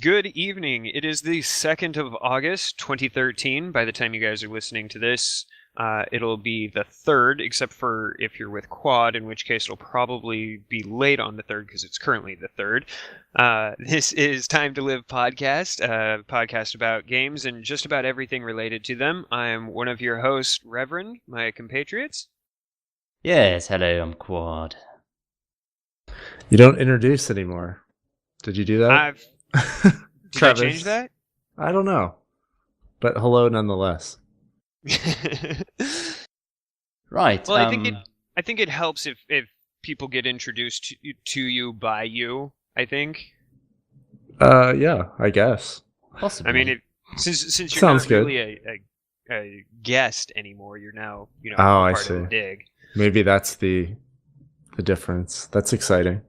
Good evening. It is the 2nd of August, 2013. By the time you guys are listening to this, it'll be the 3rd, except for if you're with Quad, in which case it'll probably be late on the 3rd because it's currently the 3rd. This is Time to Live Podcast, a podcast about games and just about everything related to them. I'm one of your hosts, Reverend, my compatriots. Yes, hello, I'm Quad. You don't introduce anymore. Did you do that? Did I change that? I don't know. But hello nonetheless. Right. Well, I think it helps if people get introduced to you by you, I think. Yeah, I guess. Possibly. I mean, since you're Sounds not good. really a guest anymore, you're now I part see. of the dig. Maybe that's the difference. That's exciting.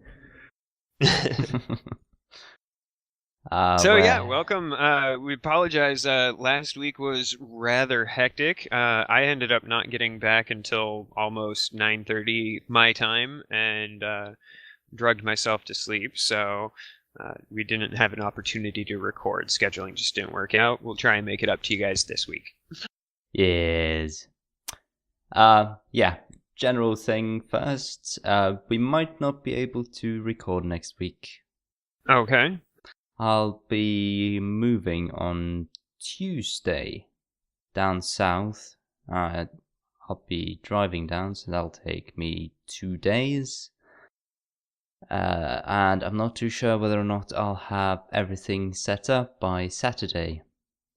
Welcome. We apologize. Last week was rather hectic. I ended up not getting back until almost 9:30 my time, and drugged myself to sleep. So we didn't have an opportunity to record. Scheduling just didn't work out. We'll try and make it up to you guys this week. Yes. General thing first. We might not be able to record next week. Okay. I'll be moving on Tuesday down south. I'll be driving down, so that'll take me 2 days. And I'm not too sure whether or not I'll have everything set up by Saturday.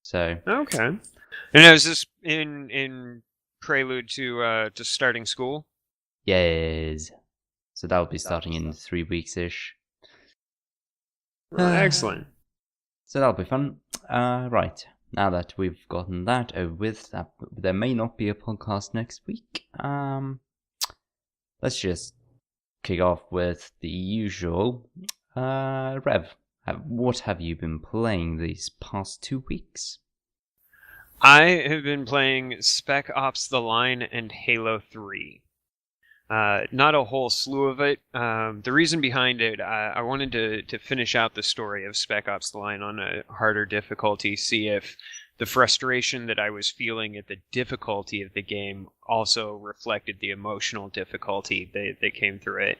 So okay. And is this in prelude to starting school? Yes. So that'll be starting in 3 weeks-ish. Excellent. So that'll be fun. Right. Now that we've gotten that over with, there may not be a podcast next week. Let's just kick off with the usual. Rev, what have you been playing these past 2 weeks? I have been playing Spec Ops: The Line and Halo 3. Not a whole slew of it. The reason behind it, I wanted to finish out the story of Spec Ops: The Line on a harder difficulty, see if the frustration that I was feeling at the difficulty of the game also reflected the emotional difficulty that came through it.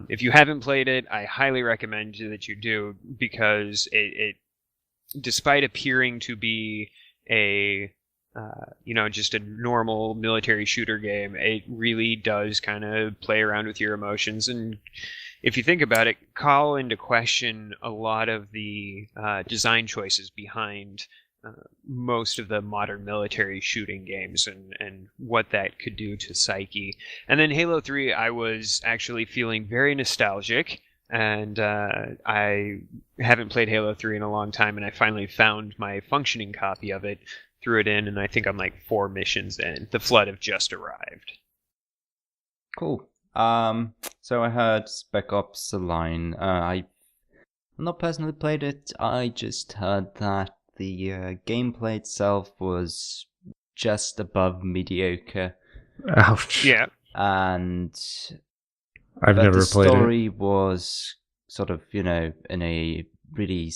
If you haven't played it, I highly recommend that you do, because it despite appearing to be just a normal military shooter game, it really does kind of play around with your emotions, and if you think about it, call into question a lot of the design choices behind most of the modern military shooting games and what that could do to psyche. And then Halo 3, I was actually feeling very nostalgic, and I haven't played Halo 3 in a long time, and I finally found my functioning copy of it, threw it in, and I think I'm like 4 missions in. The Flood have just arrived. Cool. So I heard Spec Ops: The Line. I've not personally played it. I just heard that the gameplay itself was just above mediocre. Ouch. Yeah. And I've never played it. The story was sort of, in a really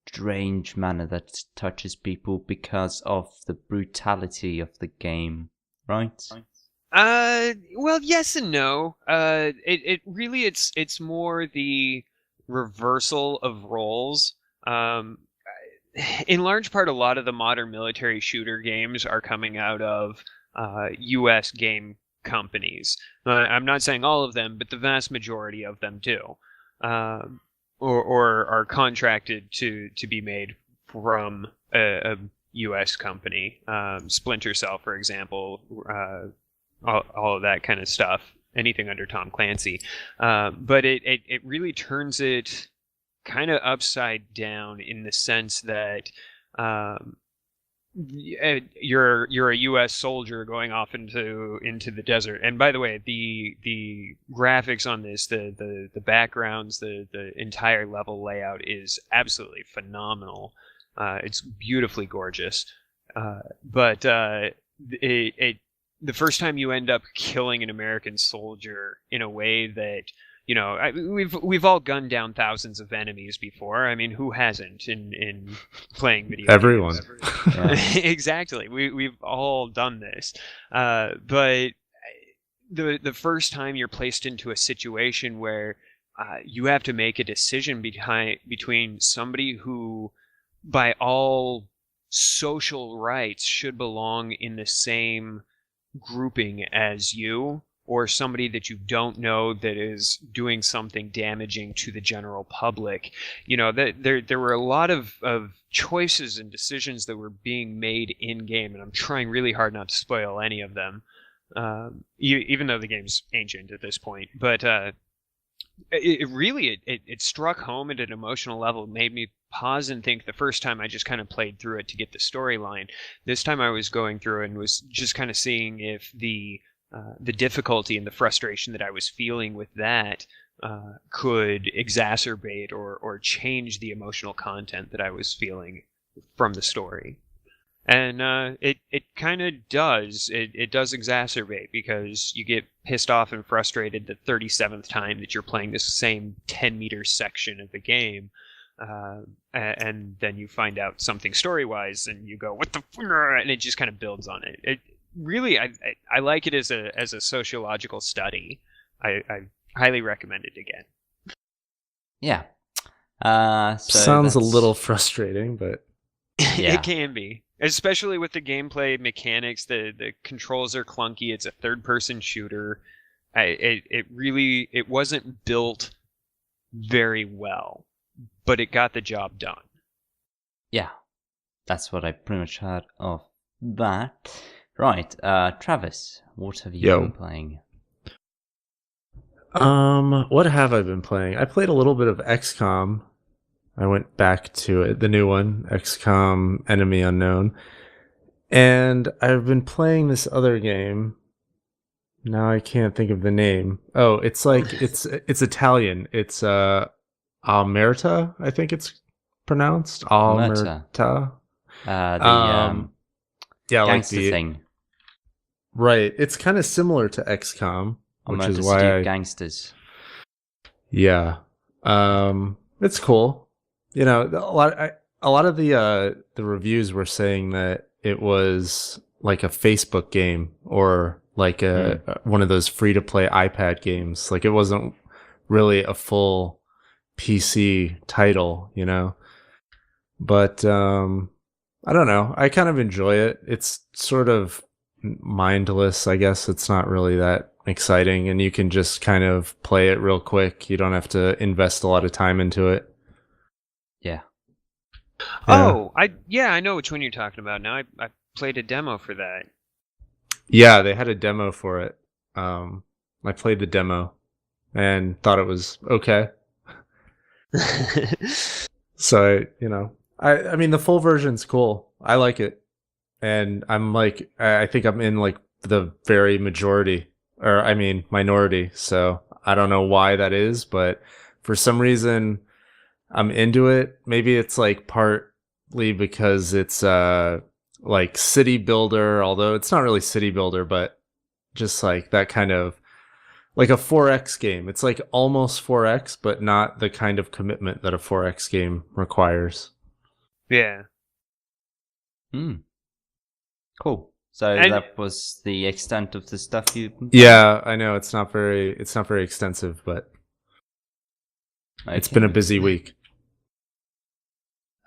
strange manner that touches people because of the brutality of the game, right? Well, yes and no. It really it's more the reversal of roles. In large part, a lot of the modern military shooter games are coming out of U.S. game companies. I'm not saying all of them, but the vast majority of them do. Or are contracted to be made from a U.S. company. Splinter Cell, for example, all of that kind of stuff, anything under Tom Clancy. But it really turns it kind of upside down in the sense that you're a U.S. soldier going off into the desert. And by the way, the graphics on this, the backgrounds, the entire level layout is absolutely phenomenal. It's beautifully gorgeous. But the first time you end up killing an American soldier in a way that we've all gunned down thousands of enemies before. I mean, who hasn't in playing video Everyone. games? Everyone. Exactly. We've all done this. But the first time you're placed into a situation where you have to make a decision between somebody who, by all social rights, should belong in the same grouping as you, or somebody that you don't know that is doing something damaging to the general public. There were a lot of choices and decisions that were being made in game, and I'm trying really hard not to spoil any of them, even though the game's ancient at this point. But it really struck home at an emotional level. It made me pause and think. The first time I just kind of played through it to get the storyline. This time I was going through and was just kind of seeing if the difficulty and the frustration that I was feeling with that could exacerbate or change the emotional content that I was feeling from the story. And it kind of does. It does exacerbate, because you get pissed off and frustrated the 37th time that you're playing this same 10-meter section of the game. And then you find out something story-wise, and you go, what the f-? And it just kind of builds on it. It really, I like it as a sociological study. I highly recommend it again. Yeah. Sounds a little frustrating, but yeah. It can be. Especially with the gameplay mechanics, the controls are clunky. It's a third-person shooter. It wasn't built very well, but it got the job done. Yeah, that's what I pretty much heard of that. Right, Travis, what have you been playing? What have I been playing? I played a little bit of XCOM. I went back to it, the new one, XCOM Enemy Unknown. And I've been playing this other game. Now I can't think of the name. Oh, it's like it's Italian. It's Almerta, I think it's pronounced. Almerta. Yeah, like the thing. Right. It's kind of similar to XCOM, which is why City of Gangsters. Yeah. It's cool. A lot of the reviews were saying that it was like a Facebook game, or like one of those free-to-play iPad games. Like, it wasn't really a full PC title, But I don't know. I kind of enjoy it. It's sort of mindless, I guess. It's not really that exciting, and you can just kind of play it real quick. You don't have to invest a lot of time into it. Yeah. Oh, I know which one you're talking about now. I played a demo for that. Yeah, they had a demo for it. I played the demo and thought it was okay. So, I mean, the full version's cool. I like it. And I'm like, I think I'm in like the very minority. So I don't know why that is, but for some reason I'm into it. Maybe it's like partly because it's like city builder, although it's not really city builder, but just like that kind of like a 4X game. It's like almost 4X, but not the kind of commitment that a 4X game requires. Yeah. Cool. So that was the extent of the stuff you... Yeah, I know it's not very extensive, but okay. It's been a busy week.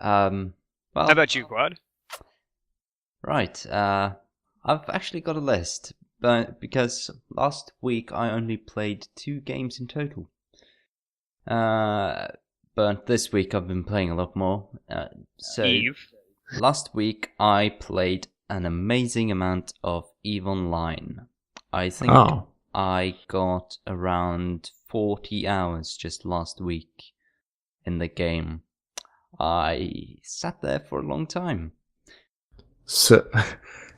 Well, how about you, Quad? Right. I've actually got a list, but because last week I only played 2 games in total. But this week I've been playing a lot more. Eve. Last week I played an amazing amount of EVE Online. I think I got around 40 hours just last week in the game. I sat there for a long time. So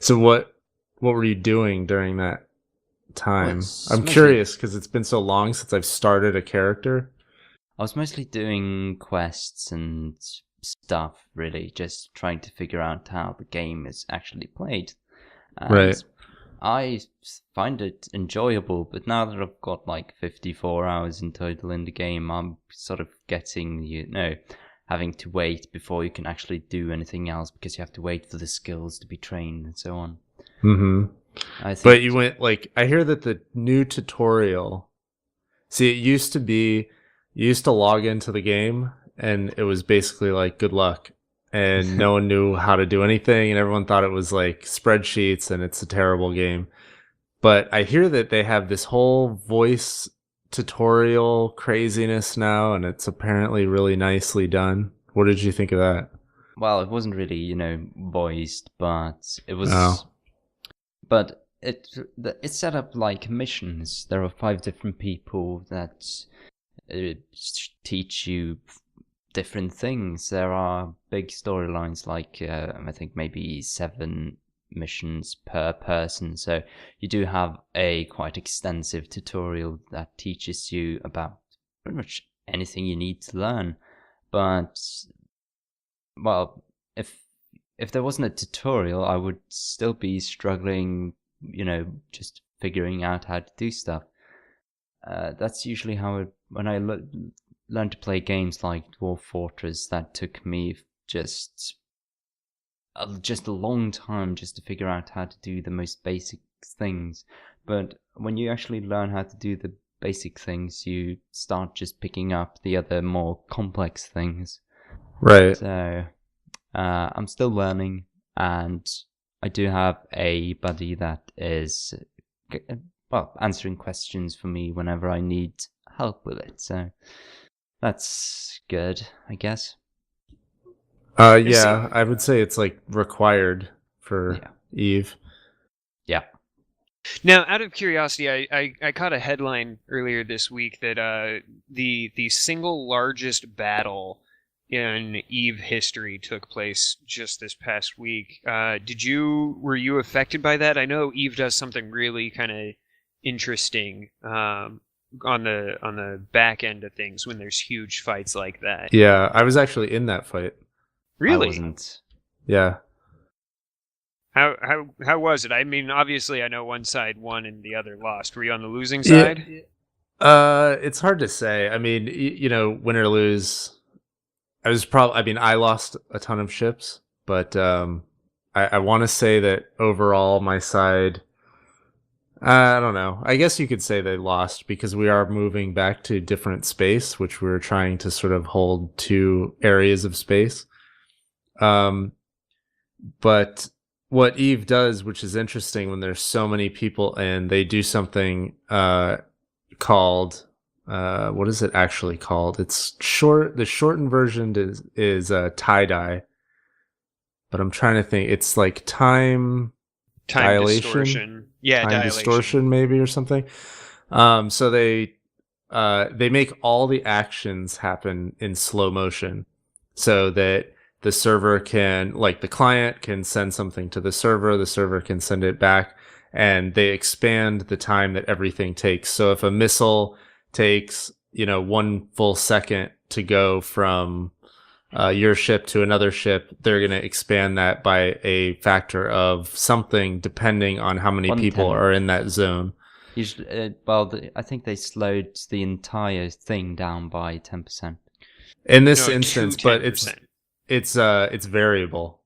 what were you doing during that time? I'm curious because it's been so long since I've started a character. I was mostly doing quests and stuff, really, just trying to figure out how the game is actually played. And right. I find it enjoyable, but now that I've got like 54 hours in total in the game, I'm sort of getting, having to wait before you can actually do anything else because you have to wait for the skills to be trained and so on. Mm-hmm. But you went, like, I hear that the new tutorial, see, it used to be, you used to log into the game and it was basically like, good luck. And no one knew how to do anything, and everyone thought it was like spreadsheets and it's a terrible game. But I hear that they have this whole voice tutorial craziness now, and it's apparently really nicely done. What did you think of that? Well, it wasn't really, voiced, but it was... Oh. But it's set up like missions. There are 5 different people that teach you different things. There are big storylines, like I think maybe 7 missions per person. So you do have a quite extensive tutorial that teaches you about pretty much anything you need to learn. But, well, if there wasn't a tutorial, I would still be struggling, just figuring out how to do stuff. That's usually how when I learned to play games like Dwarf Fortress, that took me just a long time just to figure out how to do the most basic things. But when you actually learn how to do the basic things, you start just picking up the other more complex things. Right. So I'm still learning, and I do have a buddy that is answering questions for me whenever I need help with it. So that's good, I guess. Yeah, I would say it's like required for Eve. Yeah. Now, out of curiosity, I caught a headline earlier this week that the single largest battle in Eve history took place just this past week. Were you affected by that? I know Eve does something really kind of interesting on the back end of things when there's huge fights like that. Yeah, I was actually in that fight. Really? I wasn't. Yeah. How was it? I mean, obviously, I know one side won and the other lost. Were you on the losing side? Yeah. It's hard to say. I mean, win or lose. I lost a ton of ships, but I want to say that overall my side, I don't know. I guess you could say they lost because we are moving back to different space, which we're trying to sort of hold 2 areas of space. But what Eve does, which is interesting when there's so many people and they do something called what is it actually called? It's the shortened version is tie-dye. But I'm trying to think. It's like time dilation, distortion. Yeah, time dilation. distortion maybe or something. So they make all the actions happen in slow motion so that the server can, like, the client can send something to the server can send it back, and they expand the time that everything takes. So if a missile takes, 1 full second to go from your ship to another ship, they're going to expand that by a factor of something depending on how many people are in that zone. Usually, I think they slowed the entire thing down by 10%. In this instance, but it's variable.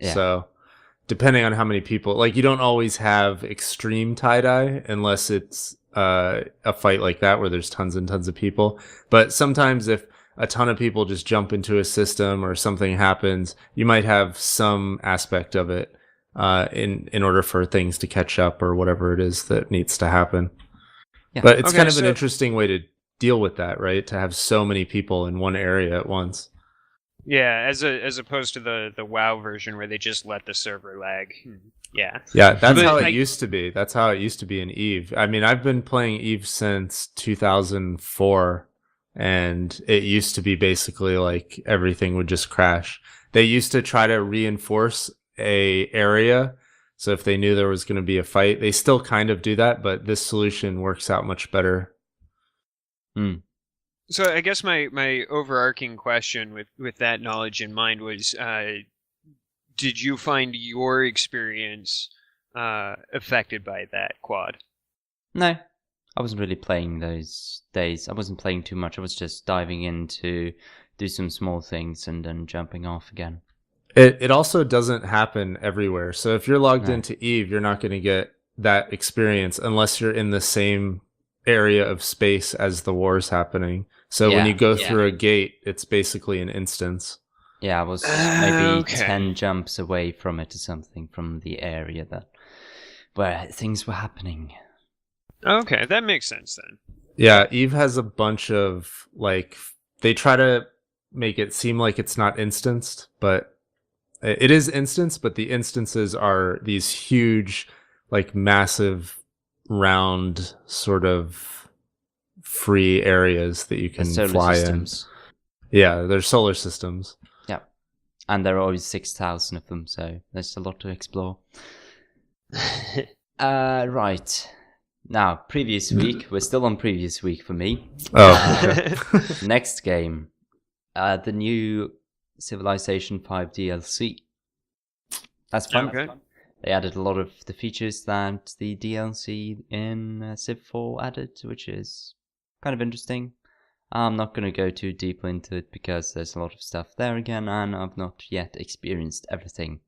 Yeah. So depending on how many people, like, you don't always have extreme tie-dye unless it's a fight like that where there's tons and tons of people. But sometimes if a ton of people just jump into a system or something happens, you might have some aspect of it in order for things to catch up or whatever it is that needs to happen. Yeah. But it's kind of an interesting way to deal with that, right? To have so many people in one area at once. Yeah, as opposed to the WoW version where they just let the server lag. Yeah. Yeah, that's how it used to be. That's how it used to be in Eve. I mean, I've been playing Eve since 2004, and it used to be basically like everything would just crash. They used to try to reinforce a area, so if they knew there was going to be a fight, they still kind of do that, but this solution works out much better. So I guess my overarching question with that knowledge in mind was, did you find your experience affected by that quad? No, I wasn't really playing those days. I wasn't playing too much. I was just diving in to do some small things and then jumping off again. It also doesn't happen everywhere. So if you're logged No. into Eve, you're not going to get that experience unless you're in the same area of space as the war's happening. So when Yeah, you go yeah. through a gate, it's basically an instance. Yeah, I was maybe Okay. 10 jumps away from it or something, from the area where things were happening. Okay, that makes sense then. Yeah, Eve has a bunch of, like, they try to make it seem like it's not instanced, but it is instanced, but the instances are these huge, like, massive, round, sort of free areas that you The can solar fly systems. in. Yeah, they're solar systems. Yeah. And there are always 6,000 of them, so there's a lot to explore. Right. Now, previous week. We're still on previous week for me. Oh, okay. Next game. The new Civilization 5 DLC. That's fun. Okay. They added a lot of the features that the DLC in Civ 4 added, which is kind of interesting. I'm not going to go too deeply into it because there's a lot of stuff there again, and I've not yet experienced everything.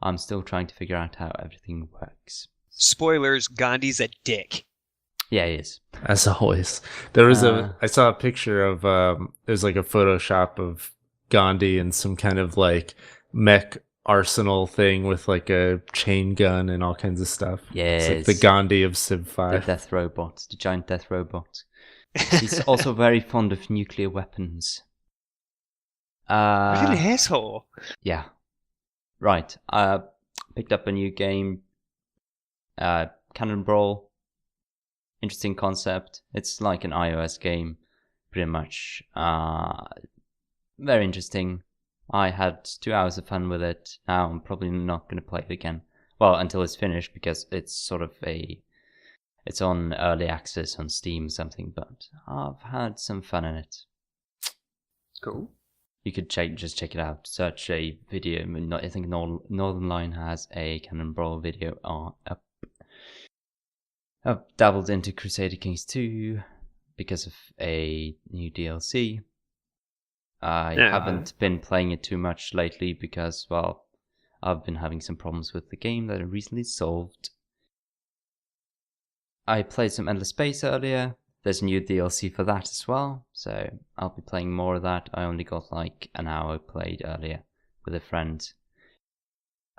I'm still trying to figure out how everything works. Spoilers, Gandhi's a dick. Yeah, he is. As always. There was I saw a picture of, there's like a Photoshop of Gandhi and some kind of like mech arsenal thing with like a chain gun and all kinds of stuff. Yes. It's like the Gandhi of Civ The 5. death robot, the giant death robot. He's also very fond of nuclear weapons. What an asshole. Yeah. Right. Picked up a new game. Cannon Brawl. Interesting concept. It's like an iOS game, pretty much. Very interesting. I had 2 hours of fun with it. Now I'm probably not going to play it again. Well, until it's finished, because it's sort of it's on early access on Steam or something, but I've had some fun in it. Cool. You could just check it out. Search a video. I think Northern Line has a Cannon Brawl video up. I've dabbled into Crusader Kings 2 because of a new DLC. I haven't been playing it too much lately because, well, I've been having some problems with the game that I recently solved. I played some Endless Space earlier. There's a new DLC for that as well, so I'll be playing more of that. I only got like an hour played earlier with a friend.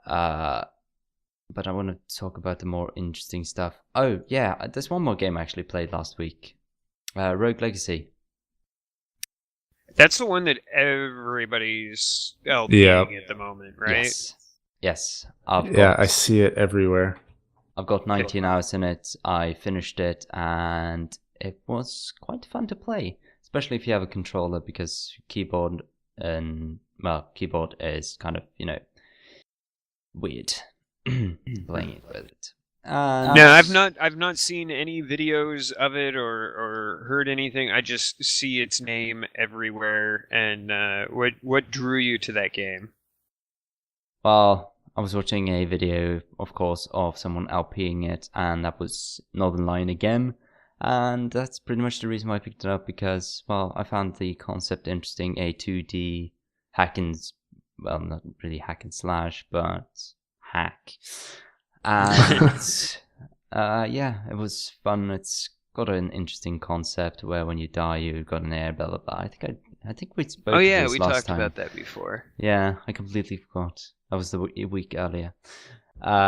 But I want to talk about the more interesting stuff. Oh, yeah, there's one more game I actually played last week. Rogue Legacy. That's the one that everybody's LPing at the moment, right? Yes. I see it everywhere. I've got 19 hours in it. I finished it, and it was quite fun to play, especially if you have a controller, because keyboard is kind of, weird playing it with it. No, I've not seen any videos of it or heard anything. I just see its name everywhere. And what drew you to that game? Well, I was watching a video, of course, of someone LPing it, and that was Northern Line again. And that's pretty much the reason why I picked it up, because, well, I found the concept interesting. A 2D well, not really hack and slash, but hack. And yeah, it was fun. It's got an interesting concept where when you die, you've got an air, blah blah blah. I think we spoke. Oh yeah, this we last talked time. about that before. Yeah, I completely forgot. That was the week earlier.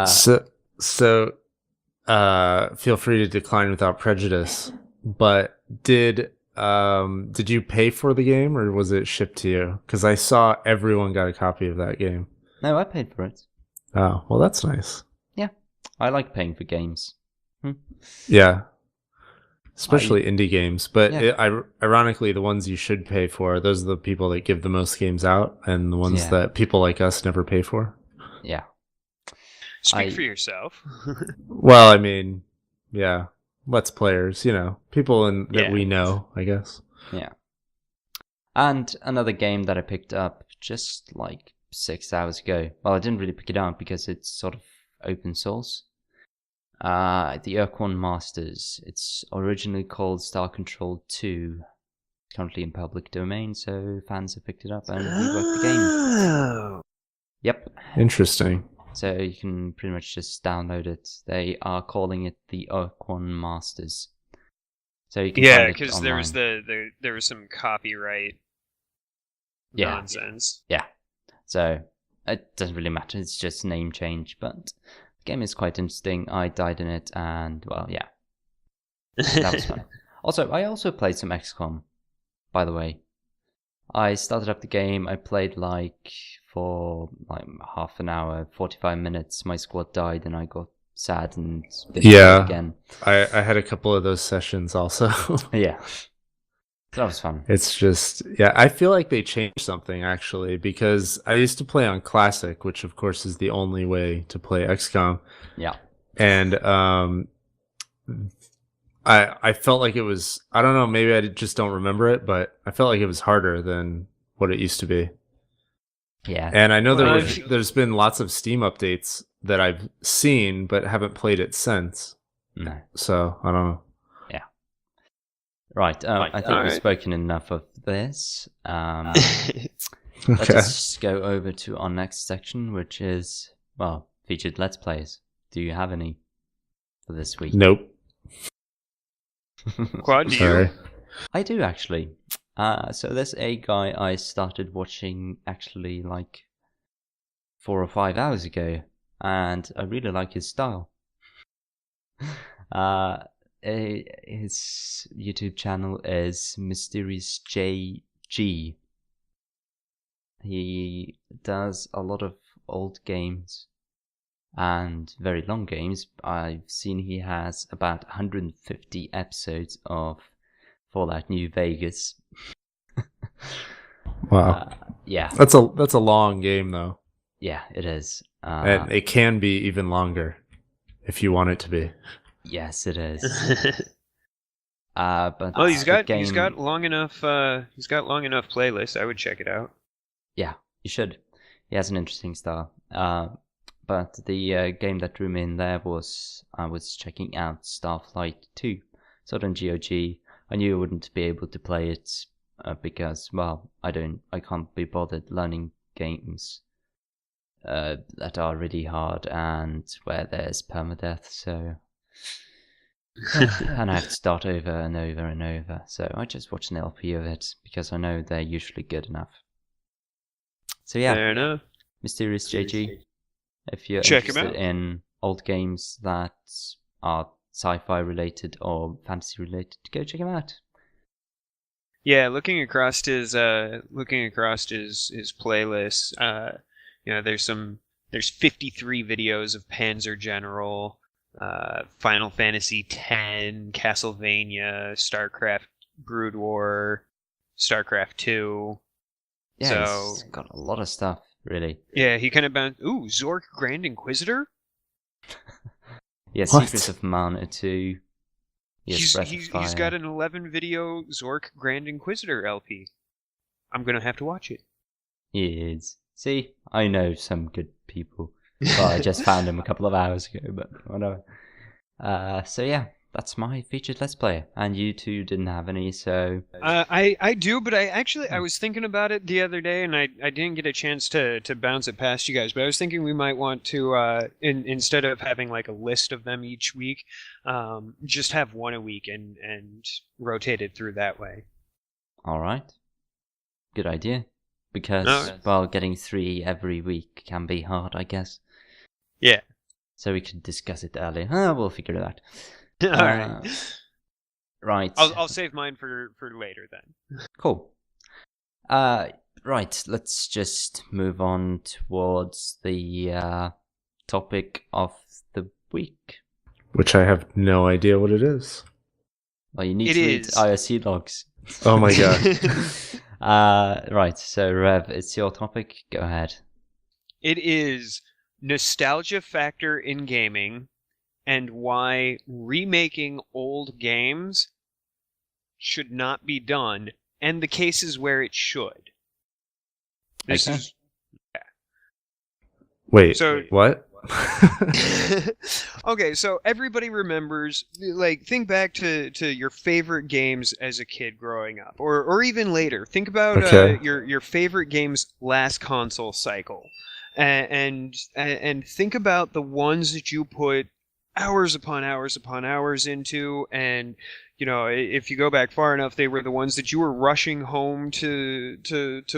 So feel free to decline without prejudice. But did you pay for the game, or was it shipped to you? Because I saw everyone got a copy of that game. No, I paid for it. Oh, well, that's nice. Yeah, I like paying for games. Yeah, especially indie games. But Yeah. ironically, the ones you should pay for, those are the people that give the most games out, and the ones that people like us never pay for. Yeah. Speak for yourself. Well, I mean, yeah, Let's Players, people that we know, I guess. Yeah. And another game that I picked up just like 6 hours ago. Well, I didn't really pick it up because it's sort of open source. The Urquhart Masters. It's originally called Star Control 2. It's currently in public domain, so fans have picked it up and reworked the game. Oh. Yep. Interesting. So you can pretty much just download it. They are calling it the Urquhart Masters. So you can find it because online. there was some copyright nonsense. Yeah. So it doesn't really matter. It's just name change, but the game is quite interesting. I died in it, and well, yeah, that was fun. Also, I also played some XCOM. By the way, I started up the game. I played for half an hour, 45 minutes. My squad died, and I got sad and again. I had a couple of those sessions also. Yeah. That was fun. It's just, I feel like they changed something actually, because I used to play on Classic, which of course is the only way to play XCOM. Yeah. And I felt like it was, I don't know, maybe I just don't remember it, but I felt like it was harder than what it used to be. Yeah. And I know there's been lots of Steam updates that I've seen, but haven't played it since. No. So, I don't know. Right, I think we've spoken enough of this. Okay. Let's just go over to our next section, which is, well, featured Let's Plays. Do you have any for this week? Nope. Quad, do you? I do, actually. So there's a guy I started watching actually 4 or 5 hours ago, and I really like his style. His YouTube channel is Mysterious JG. He does a lot of old games and very long games. I've seen he has about 150 episodes of Fallout New Vegas. Wow. Yeah. That's a long game though. Yeah, it is. And it can be even longer if you want it to be. Yes, it is. But well, he's got long enough playlists. I would check it out. Yeah, you should. He has an interesting style. But the game that drew me in there was I was checking out Starflight 2. So on GOG, I knew I wouldn't be able to play it because, well, I can't be bothered learning games that are really hard and where there's permadeath. So. And I have to start over and over and over. So I just watch an LP of it because I know they're usually good enough. So yeah, fair enough. Mysterious JG. If you're Check him interested out. in old games that are sci-fi related or fantasy related, go check him out. Yeah, looking across his playlist, there's 53 videos of Panzer General. Final Fantasy X, Castlevania, StarCraft Brood War, StarCraft 2. Yeah, so, he's got a lot of stuff, really. Yeah, he kind of bounced. Ooh, Zork Grand Inquisitor? Yeah, What? Secrets of Mana 2. Yes, He's got an 11 video Zork Grand Inquisitor LP. I'm gonna have to watch it. He is. See, I know some good people. Well, I just found him a couple of hours ago, but whatever. So yeah, that's my featured Let's Play. And you two didn't have any, so... I do, but I was thinking about it the other day, and I didn't get a chance to bounce it past you guys, but I was thinking we might want to, instead of having a list of them each week, just have one a week and rotate it through that way. Alright. Good idea. Because, well, getting 3 every week can be hard, I guess. Yeah. So we could discuss it earlier. We'll figure it out. Alright. Right. I'll save mine for later then. Cool. Right, let's just move on towards the topic of the week. Which I have no idea what it is. Well, you need to read IRC logs. Oh my god. Right, so Rev, it's your topic. Go ahead. It is nostalgia factor in gaming and why remaking old games should not be done, and the cases where it should. This Okay. is Wait, So- what? Okay, so everybody remembers, like, think back to your favorite games as a kid growing up, or even later. Think about Okay. your favorite game's last console cycle, and think about the ones that you put hours upon hours upon hours into, and if you go back far enough, they were the ones that you were rushing home to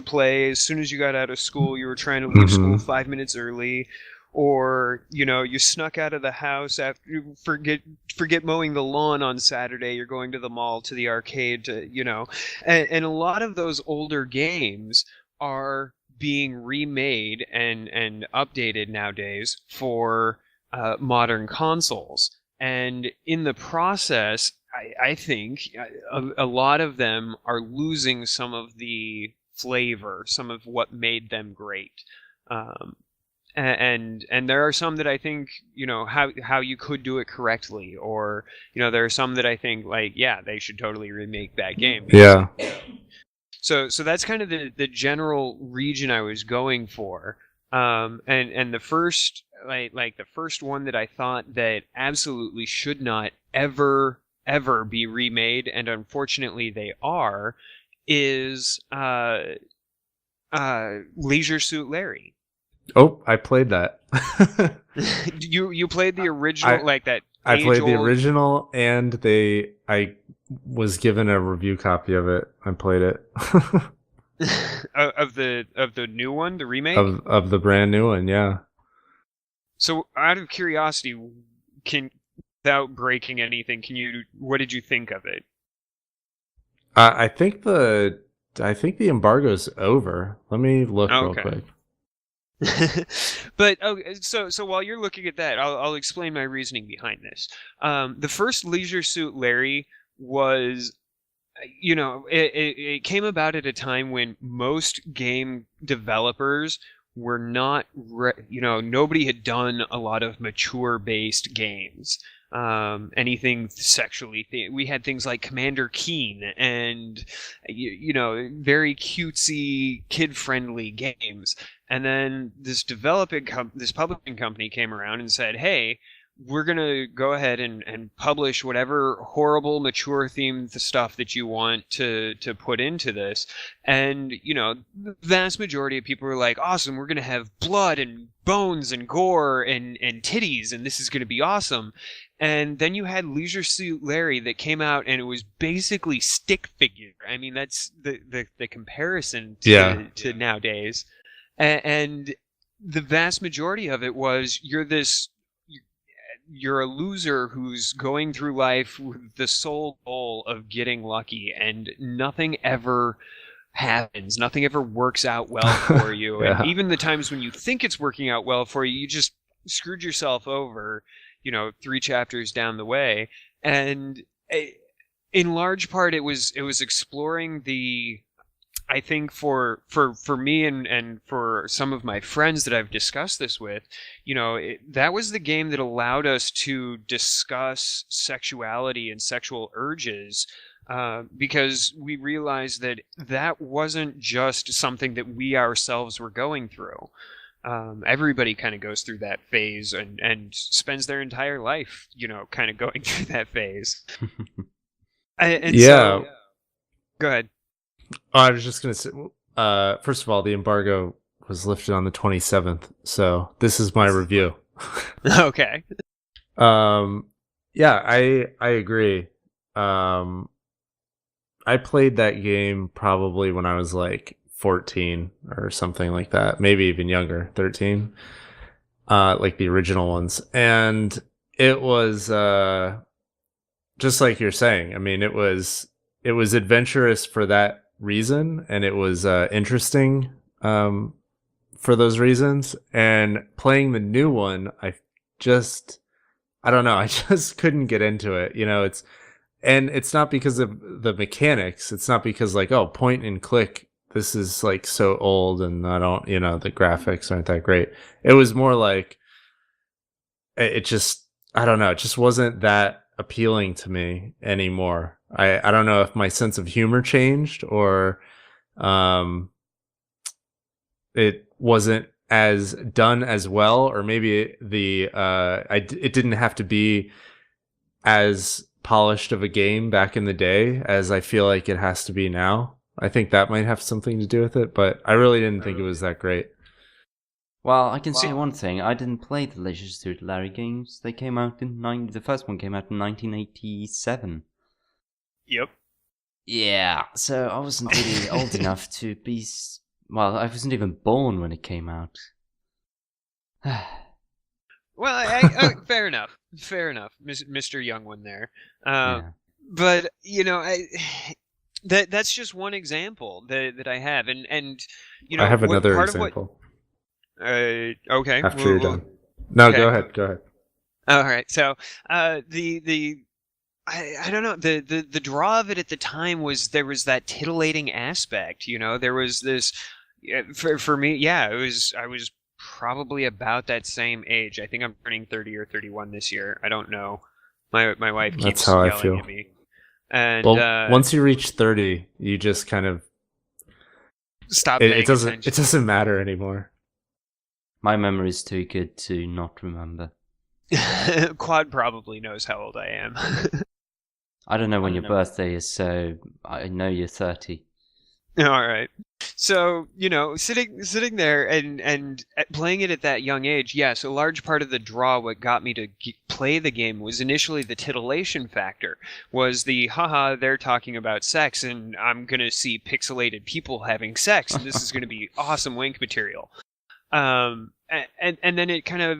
play as soon as you got out of school. You were trying to leave school 5 minutes early, or you snuck out of the house after you forget mowing the lawn on Saturday. You're going to the mall, to the arcade, and a lot of those older games are being remade and updated nowadays for modern consoles. And in the process, I think a lot of them are losing some of the flavor, some of what made them great. And there are some that I think, how you could do it correctly, or there are some that I think, like, yeah, they should totally remake that game. Yeah. So that's kind of the general region I was going for. And the first like the first one that I thought that absolutely should not ever be remade, and unfortunately they are, is Leisure Suit Larry. Oh, I played that. You played the original, that. I played the original, and I was given a review copy of it. I played it. of the new one, the remake of the brand new one, yeah. So, out of curiosity, without breaking anything, what did you think of it? I think the embargo's over. Let me look real quick. But okay, so while you're looking at that, I'll explain my reasoning behind this. The first Leisure Suit Larry was, it came about at a time when most game developers were not, nobody had done a lot of mature-based games. Anything sexually we had things like Commander Keen and very cutesy, kid-friendly games. And then this publishing company came around and said, hey, we're going to go ahead and publish whatever horrible, mature-themed stuff that you want to put into this. And, the vast majority of people were like, awesome, we're going to have blood and bones and gore and titties, and this is going to be awesome. And then you had Leisure Suit Larry that came out, and it was basically stick figure. I mean, that's the comparison to nowadays. And the vast majority of it was, you're a loser who's going through life with the sole goal of getting lucky, and nothing ever happens. Nothing ever works out well for you. Yeah. And even the times when you think it's working out well for you, you just screwed yourself over, 3 chapters down the way. And in large part, it was exploring I think for me and for some of my friends that I've discussed this with, that was the game that allowed us to discuss sexuality and sexual urges, because we realized that wasn't just something that we ourselves were going through. Everybody kind of goes through that phase and spends their entire life, kind of going through that phase. So, go ahead. Oh, I was just going to say, first of all, the embargo was lifted on the 27th, so this is my review. Okay. Yeah, I agree. I played that game probably when I was like 14 or something like that, maybe even younger, 13, like the original ones. And it was just like you're saying. I mean, it was adventurous for that reason, and it was interesting for those reasons. And playing the new one, I don't know, I just couldn't get into it. It's not because of the mechanics. It's not because like, oh, point and click, this is like so old and I don't, the graphics aren't that great. It was more like it just, I don't know, it just wasn't that appealing to me anymore. I don't know if my sense of humor changed, or it wasn't as done as well, or maybe it didn't have to be as polished of a game back in the day as I feel like it has to be now. I think that might have something to do with it, but I really didn't think it was that great. Well, I can say one thing. I didn't play the Leisure Suit Larry games. They came out the first one came out in 1987. Yep. Yeah, so I wasn't really old enough to be... Well, I wasn't even born when it came out. Well, fair enough. Fair enough, Mr. Young One there. Yeah. But that's just one example that I have, and I have another example. Okay. After you're done. No, okay. Go ahead. All right. So I don't know, the draw of it at the time was there was that titillating aspect. There was this for me. Yeah, I was probably about that same age. I think I'm turning 30 or 31 this year. I don't know. My wife keeps yelling at me. And once you reach 30, you just kind of stop. It doesn't matter anymore. My memory is too good to not remember. Quad probably knows how old I am. I don't know when your birthday is, so I know you're 30. All right. So, sitting there and playing it at that young age, yes, a large part of the draw, what got me to play the game was initially the titillation factor, was the, haha, they're talking about sex, and I'm going to see pixelated people having sex, and this is going to be awesome wank material. And then it kind of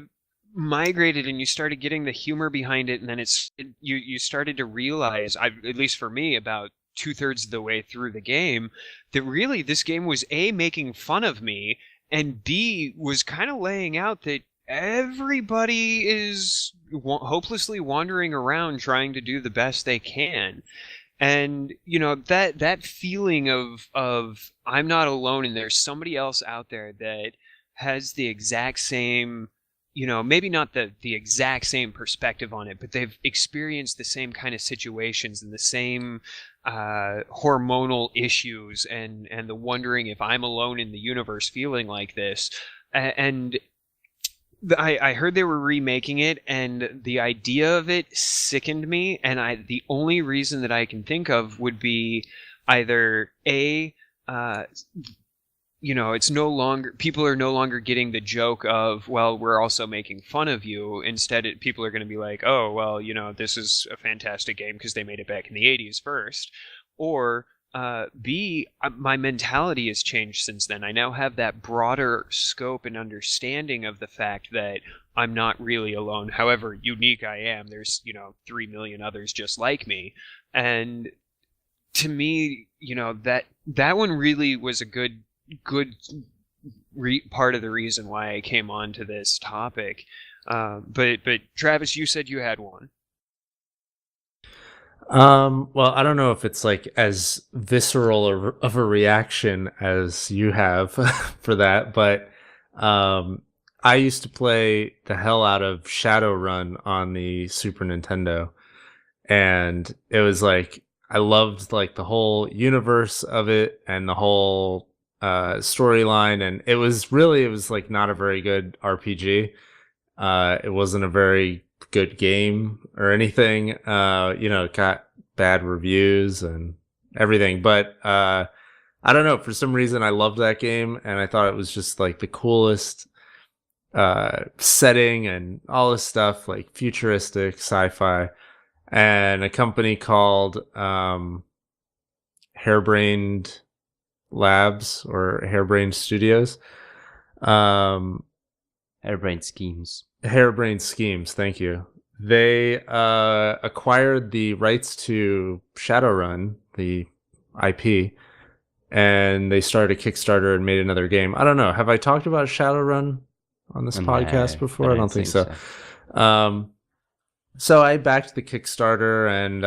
migrated, and you started getting the humor behind it, and then you started to realize, at least for me, about 2/3 of the way through the game, that really this game was A, making fun of me, and B, was kind of laying out that everybody is hopelessly wandering around trying to do the best they can. And that feeling of I'm not alone, and there's somebody else out there that has the exact same, maybe not the exact same perspective on it, but they've experienced the same kind of situations and the same hormonal issues, and the wondering if I'm alone in the universe feeling like this. And I heard they were remaking it, and the idea of it sickened me, and the only reason that I can think of would be either A, it's no longer, people are no longer getting the joke of, well, we're also making fun of you. Instead, people are going to be like, oh, well, this is a fantastic game because they made it back in the 80s first. Or B, my mentality has changed since then. I now have that broader scope and understanding of the fact that I'm not really alone. However unique I am, there's, 3 million others just like me. And to me, that one really was a good part of the reason why I came on to this topic. But Travis, you said you had one. Well, I don't know if it's like as visceral of a reaction as you have for that, but I used to play the hell out of Shadowrun on the Super Nintendo, and it was like I loved like the whole universe of it and the whole storyline, and it was like not a very good RPG. It wasn't a very good game or anything. It got bad reviews and everything, but I don't know, for some reason I loved that game, and I thought it was just like the coolest setting and all this stuff, like futuristic sci-fi. And a company called Harebrained Labs or Harebrained Studios. Harebrained Schemes. Harebrained Schemes, thank you. They acquired the rights to Shadowrun, the IP, and they started a Kickstarter and made another game. I don't know. Have I talked about Shadowrun on this podcast before? I don't think so. So I backed the Kickstarter, and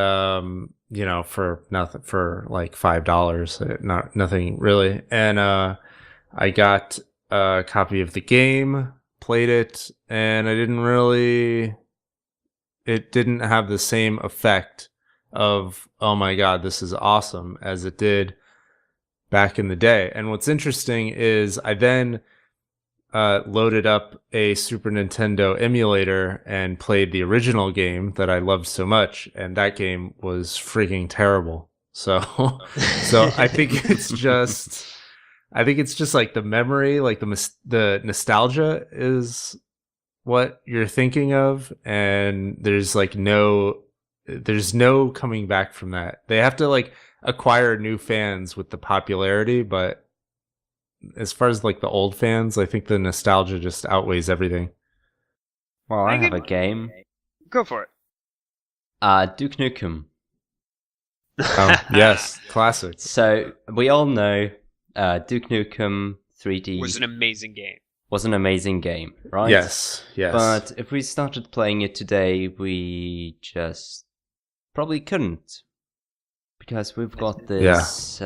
for nothing, for like $5, nothing really. And I got a copy of the game, played it, and it didn't have the same effect of, oh my god, this is awesome, as it did back in the day. And what's interesting is I then loaded up a Super Nintendo emulator and played the original game that I loved so much, and that game was freaking terrible. So, so I think it's just like the memory, like the nostalgia is what you're thinking of, and there's no coming back from that. They have to like acquire new fans with the popularity, but as far as like the old fans, I think the nostalgia just outweighs everything. Well, I have a game. Go for it. Duke Nukem. Oh, yes, classic. So we all know Duke Nukem 3D was an amazing game. Was an amazing game, right? Yes. But if we started playing it today, we just probably couldn't, because we've got this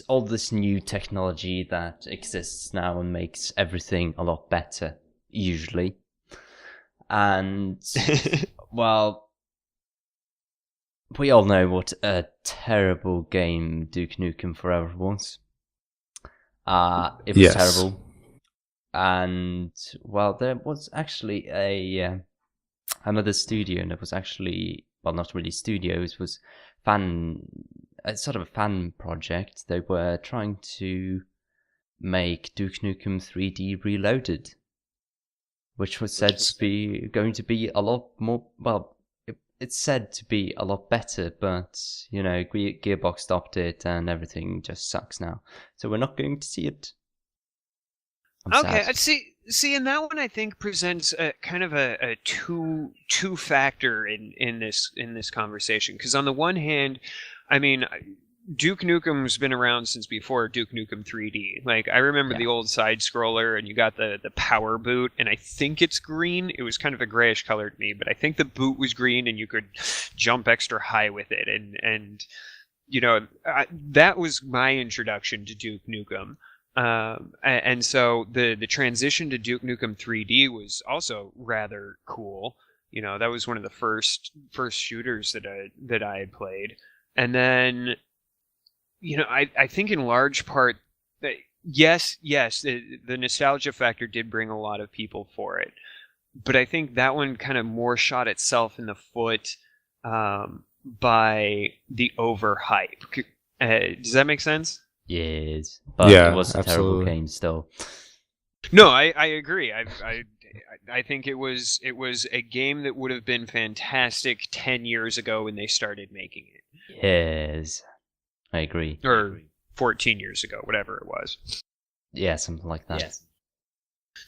all this new technology that exists now and makes everything a lot better, usually. And well, we all know what a terrible game Duke Nukem Forever was. It was terrible. And well, there was actually another studio, and it was actually, well, not really studio, it was sort of a fan project. They were trying to make Duke Nukem 3D Reloaded, which was said to be going to be a lot more, well, it's said to be a lot better, but, you know, Gearbox stopped it and everything just sucks now. So we're not going to see it. Okay, see, and that one I think presents a kind of a two factor in this conversation, because on the one hand, I mean, Duke Nukem's been around since before Duke Nukem 3D. Like, I remember the old side scroller, and you got the power boot, and I think it's green. It was kind of a grayish color to me, but I think the boot was green, and you could jump extra high with it, and you know, that was my introduction to Duke Nukem. And so the transition to Duke Nukem 3D was also rather cool. You know, that was one of the first shooters that I had played. And then, you know, I think in large part that yes, the nostalgia factor did bring a lot of people for it. But I think that one kind of more shot itself in the foot by the overhype. Does that make sense? Yes, but it was a terrible game still. No, I agree. I think it was a game that would have been fantastic 10 years ago when they started making it. Yes, I agree. Or 14 years ago, whatever it was. Yeah, something like that. Yes.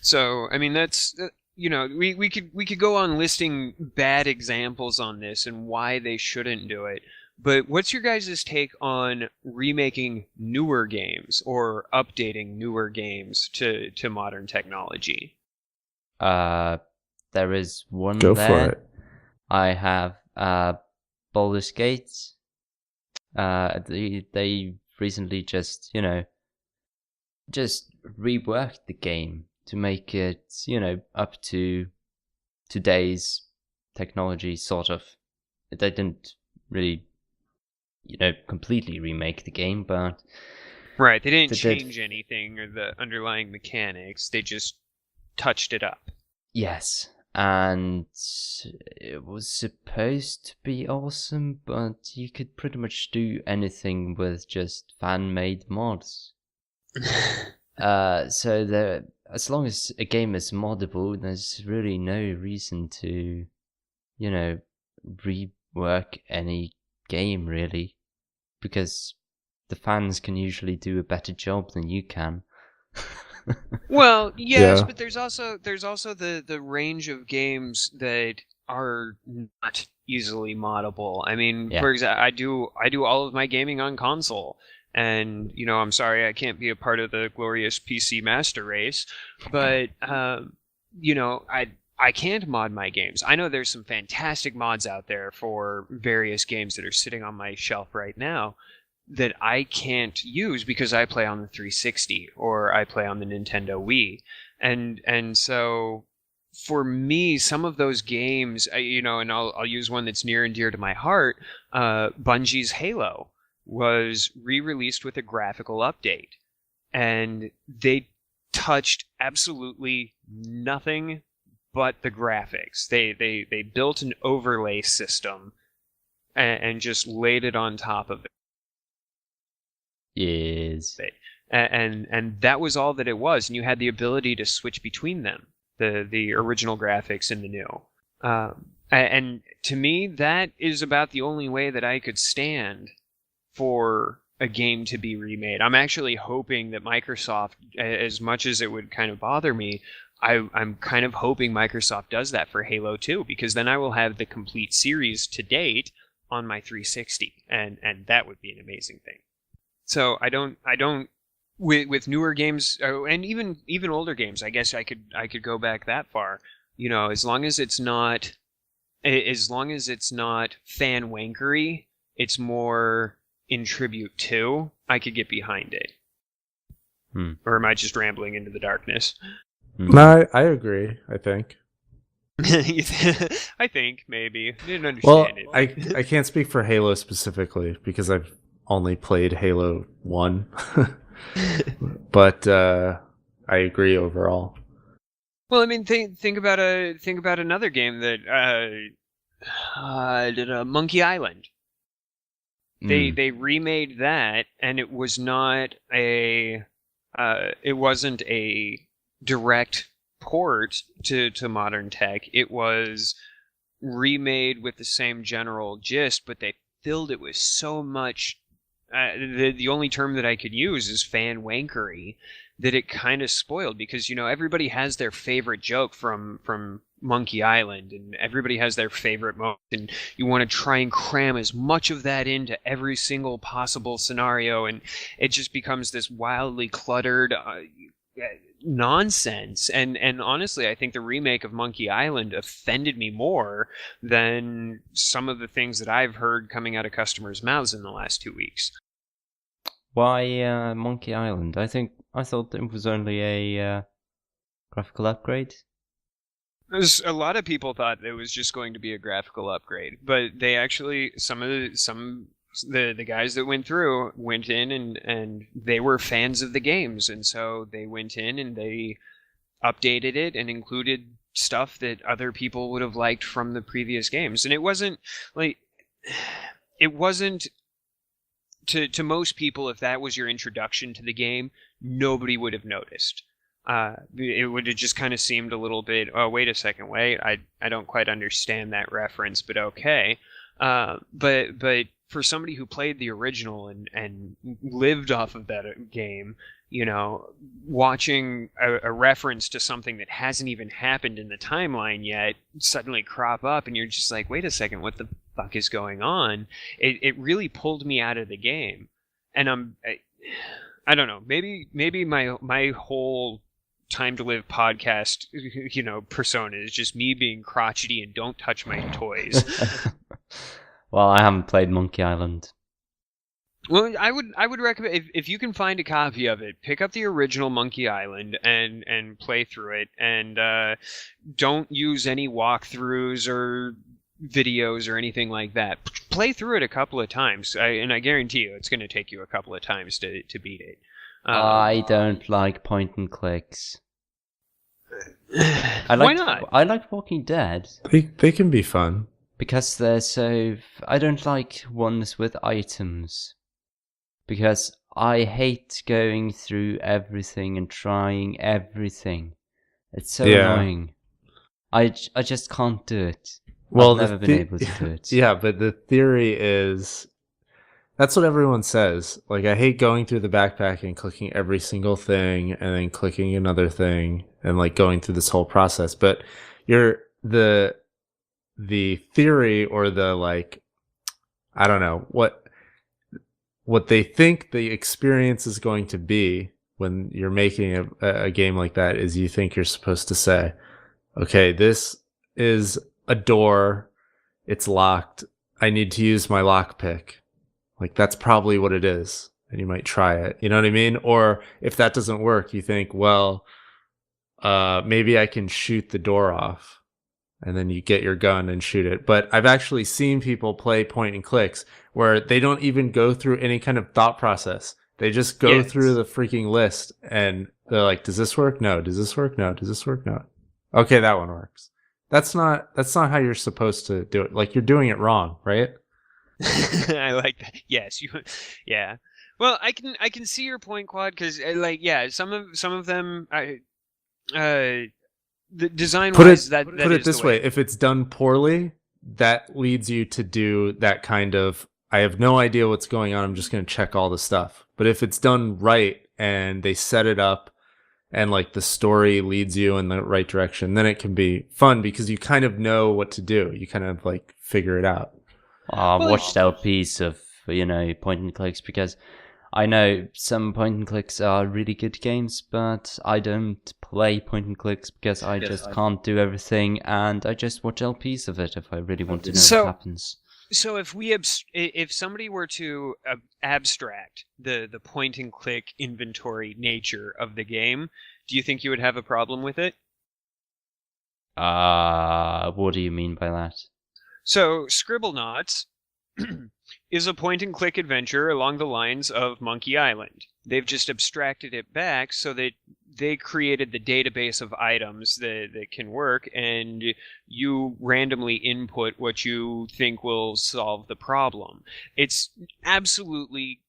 So, I mean, that's you know, we could go on listing bad examples on this and why they shouldn't do it. But what's your guys' take on remaking newer games or updating newer games to modern technology? There is one Go there. for it. I have Baldur's Gate. They recently just reworked the game to make it, up to today's technology, sort of. They didn't really completely remake the game, but right, they didn't change anything or the underlying mechanics. They just touched it up. Yes, and it was supposed to be awesome, but you could pretty much do anything with just fan-made mods. So as long as a game is moddable, there's really no reason to, rework any game, really, because the fans can usually do a better job than you can. Well, yes, but there's also the range of games that are not easily moddable. I mean, for example, I do all of my gaming on console, and I'm sorry I can't be a part of the glorious PC master race, but I can't mod my games. I know there's some fantastic mods out there for various games that are sitting on my shelf right now that I can't use because I play on the 360 or I play on the Nintendo Wii. And so for me, some of those games, and I'll use one that's near and dear to my heart, Bungie's Halo was re-released with a graphical update. And they touched absolutely nothing but the graphics. They built an overlay system and just laid it on top of it. Yes. And that was all that it was, and you had the ability to switch between them, the original graphics and the new. And to me, that is about the only way that I could stand for a game to be remade. I'm actually hoping that Microsoft, as much as it would kind of bother me, I'm kind of hoping Microsoft does that for Halo 2, because then I will have the complete series to date on my 360, and that would be an amazing thing. So I don't with newer games, and even older games, I guess I could go back that far. You know, as long as it's not fan wankery, it's more in tribute to, I could get behind it. Or am I just rambling into the darkness? No, I agree, I think. I think, maybe. I didn't understand it. I can't speak for Halo specifically, because I've only played Halo 1. But I agree overall. Well, I mean, think about another game that did Monkey Island. They remade that, and it was not it wasn't a direct port to modern tech. It was remade with the same general gist, but they filled it with so much. The only term that I could use is fan wankery, that it kind of spoiled, because, you know, everybody has their favorite joke from Monkey Island, and everybody has their favorite moment, and you want to try and cram as much of that into every single possible scenario, and it just becomes this wildly cluttered nonsense. And honestly, I think the remake of Monkey Island offended me more than some of the things that I've heard coming out of customers' mouths in the last 2 weeks. Why Monkey Island? I thought it was only a graphical upgrade. A lot of people thought it was just going to be a graphical upgrade, but they actually, the guys that went in and they were fans of the games, and so they went in and they updated it and included stuff that other people would have liked from the previous games. And it wasn't to most people, if that was your introduction to the game, nobody would have noticed. It would have just kind of seemed a little bit, oh, wait a second, I don't quite understand that reference, but okay. But for somebody who played the original and lived off of that game, you know, watching a reference to something that hasn't even happened in the timeline yet suddenly crop up, and you're just like, wait a second, what the fuck is going on? It really pulled me out of the game. And I don't know, maybe my whole Time to Live podcast, you know, persona is just me being crotchety and don't touch my toys. Well, I haven't played Monkey Island. Well, I would recommend, if you can find a copy of it, pick up the original Monkey Island and play through it, and don't use any walkthroughs or videos or anything like that. Play through it a couple of times, and I guarantee you it's going to take you a couple of times to beat it. I don't like point and clicks. Why not? I like Walking Dead. They can be fun. Because they're so... I don't like ones with items. Because I hate going through everything and trying everything. It's so annoying. I just can't do it. Well, I've never been able to do it. Yeah, but the theory is... That's what everyone says. Like, I hate going through the backpack and clicking every single thing and then clicking another thing and, like, going through this whole process. But the theory, or the, like, I don't know, what they think the experience is going to be when you're making a game like that is, you think you're supposed to say, okay, this is a door, it's locked, I need to use my lockpick. Like, that's probably what it is, and you might try it. You know what I mean? Or if that doesn't work, you think, well, maybe I can shoot the door off. And then you get your gun and shoot it. But I've actually seen people play point and clicks where they don't even go through any kind of thought process. They just go through the freaking list and they're like, does this work? No. Does this work? No. Does this work? No. Okay, that one works. That's not how you're supposed to do it. Like, you're doing it wrong, right? I like that. Yes, yeah. Well, I can see your point, Quad, because some of them, the design wise, put it this way: if it's done poorly, that leads you to do that kind of, I have no idea what's going on, I'm just going to check all the stuff. But if it's done right and they set it up and like the story leads you in the right direction, then it can be fun because you kind of know what to do. You kind of like figure it out. I've watched LPs of, point and clicks because I know some point and clicks are really good games, but I don't play point and clicks because I just can't do everything, and I just watch LPs of it if I really want to know what happens. So if somebody were to abstract the point and click inventory nature of the game, do you think you would have a problem with it? What do you mean by that? So Scribblenauts is a point and click adventure along the lines of Monkey Island. They've just abstracted it back so that they created the database of items that can work, and you randomly input what you think will solve the problem. It's absolutely,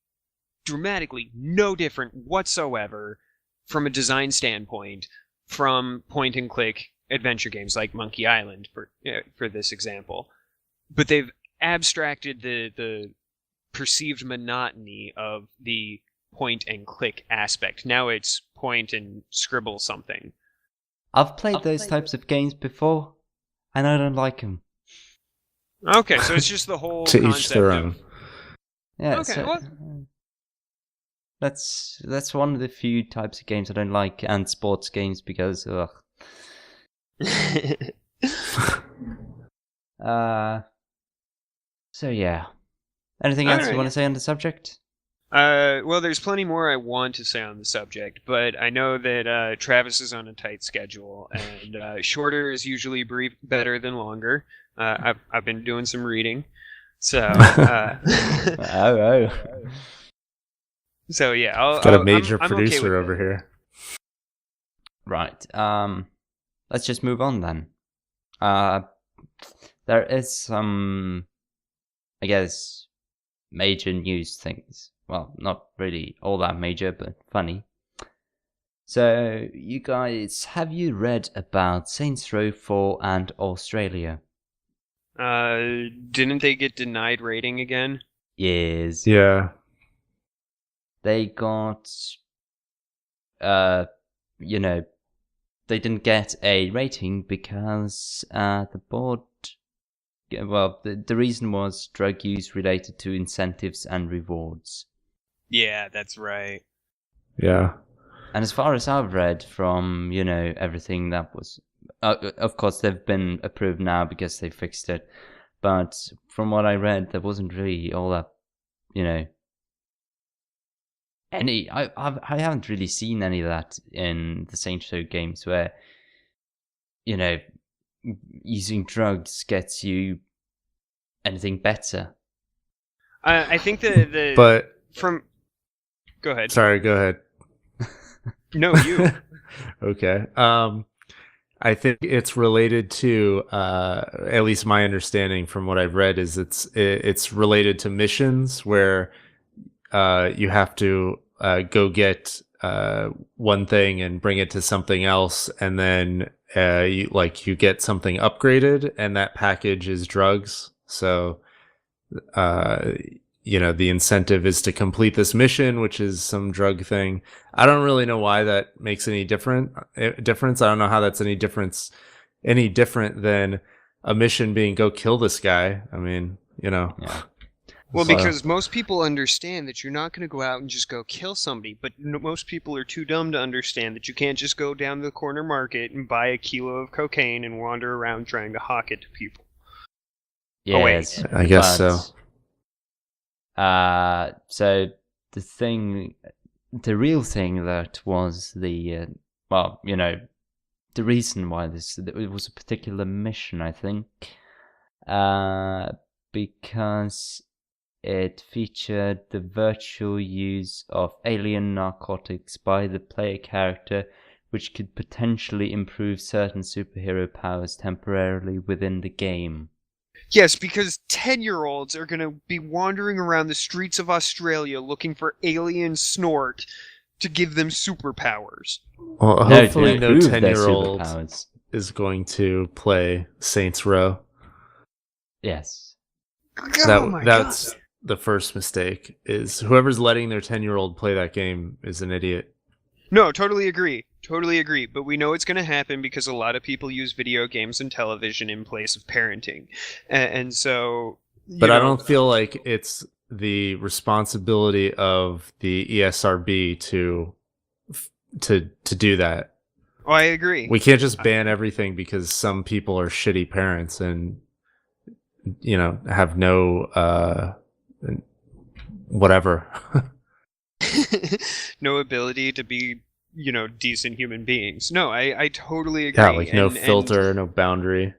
dramatically no different whatsoever from a design standpoint from point and click adventure games like Monkey Island, for this example. But they've abstracted the perceived monotony of the point and click aspect. Now it's point and scribble something. I've played those types of games before, and I don't like them. Okay, so it's just the whole to concept each their own. Yeah, okay, so, that's one of the few types of games I don't like, and sports games because ugh. So yeah. Anything else you want to say on the subject? Well, there's plenty more I want to say on the subject, but I know that Travis is on a tight schedule, and shorter is usually better than longer. I've been doing some reading, so. So yeah, got a major producer over here. Right. Let's just move on then. There is some, I guess, major news things. Well, not really all that major, but funny. So, you guys, have you read about Saints Row 4 and Australia? Didn't they get denied rating again? Yes. Yeah. They got, they didn't get a rating because the board, well, the reason was drug use related to incentives and rewards. Yeah, that's right. Yeah. And as far as I've read from, everything that was, of course they've been approved now because they fixed it, but from what I read, there wasn't really all that, I haven't really seen any of that in the Saints Row games where, using drugs gets you anything better. I think Go ahead. Sorry, go ahead. No, you. Okay. I think it's related to, at least my understanding from what I've read is it's related to missions where you have to go get one thing and bring it to something else, and then you get something upgraded, and that package is drugs. So, the incentive is to complete this mission, which is some drug thing. I don't really know why that makes any difference. I don't know how that's any different than a mission being go kill this guy. I mean, Yeah. Well, because most people understand that you're not going to go out and just go kill somebody, but most people are too dumb to understand that you can't just go down to the corner market and buy a kilo of cocaine and wander around trying to hawk it to people. Yes, I guess so. So the real thing that was the reason why it was a particular mission, I think, because it featured the virtual use of alien narcotics by the player character, which could potentially improve certain superhero powers temporarily within the game. Yes, because 10-year-olds are going to be wandering around the streets of Australia looking for alien snort to give them superpowers. Well, No, hopefully to no improve their 10-year-old superpowers. is going to play Saints Row. Yes. That's the first mistake, is whoever's letting their 10-year-old play that game is an idiot. No, totally agree. Totally agree. But we know it's going to happen because a lot of people use video games and television in place of parenting. And so... But I don't feel like it's the responsibility of the ESRB to do that. Oh, I agree. We can't just ban everything because some people are shitty parents and, have no... whatever. No ability to be, decent human beings. No, I totally agree. Yeah, like no filter, no boundary.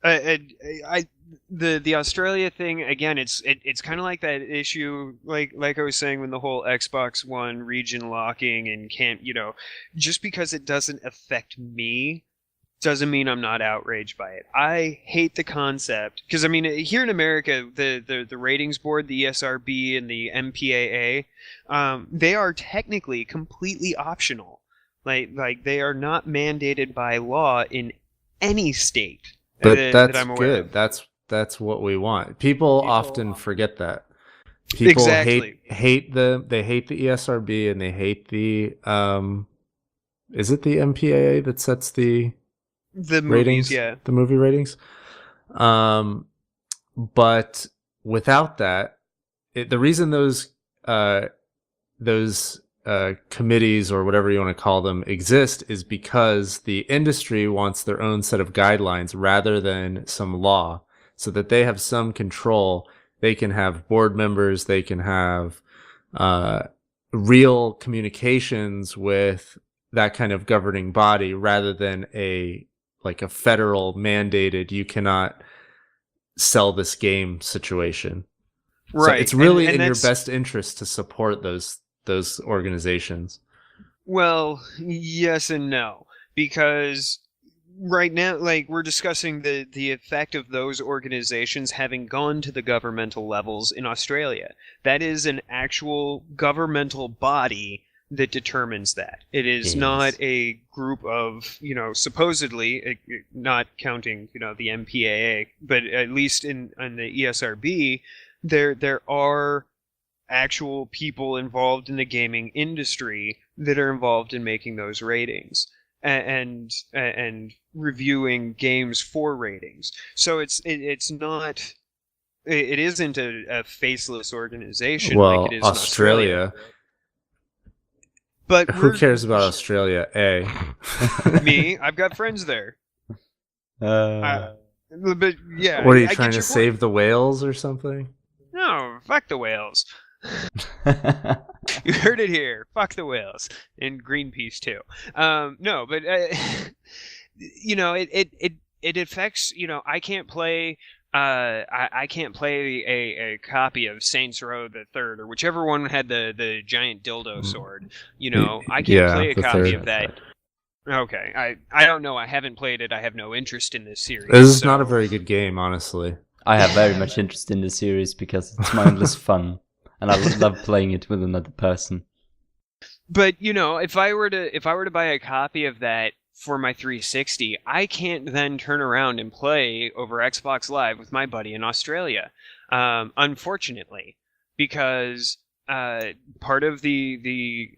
The Australia thing again. It's kind of like that issue, like I was saying, when the whole Xbox One region locking and can't, just because it doesn't affect me doesn't mean I'm not outraged by it. I hate the concept because here in America, the ratings board, the ESRB and the MPAA, they are technically completely optional. Like they are not mandated by law in any state. But that that's I'm aware good. of. That's what we want. People often forget that. People Exactly. hate the ESRB and they hate the is it the MPAA that sets the The ratings? movies, yeah. The movie ratings. But without that, the reason those committees or whatever you want to call them exist is because the industry wants their own set of guidelines rather than some law, so that they have some control. They can have board members. They can have real communications with that kind of governing body rather than a federal mandated, you cannot sell this game situation. Right. So it's really and in your best interest to support those organizations. Well, yes and no, because right now, we're discussing the effect of those organizations having gone to the governmental levels in Australia. That is an actual governmental body that determines that. It is not a group of, supposedly, not counting, the MPAA, but at least in the ESRB, there are actual people involved in the gaming industry that are involved in making those ratings and reviewing games for ratings. So it isn't a faceless organization like it is Australia. in Australia. But who cares about Australia? Me, I've got friends there. But yeah, what are you trying to save the whales or something? No, fuck the whales. You heard it here. Fuck the whales and Greenpeace too. No, but it affects. I can't play. I can't play a copy of Saints Row the Third or whichever one had the giant dildo sword. I can't play a copy of that. Okay, I don't know. I haven't played it. I have no interest in this series. This is not a very good game, honestly. I have very much interest in the series because it's mindless fun, and I love playing it with another person. But if I were to buy a copy of that for my 360, I can't then turn around and play over Xbox Live with my buddy in Australia, unfortunately, because part of the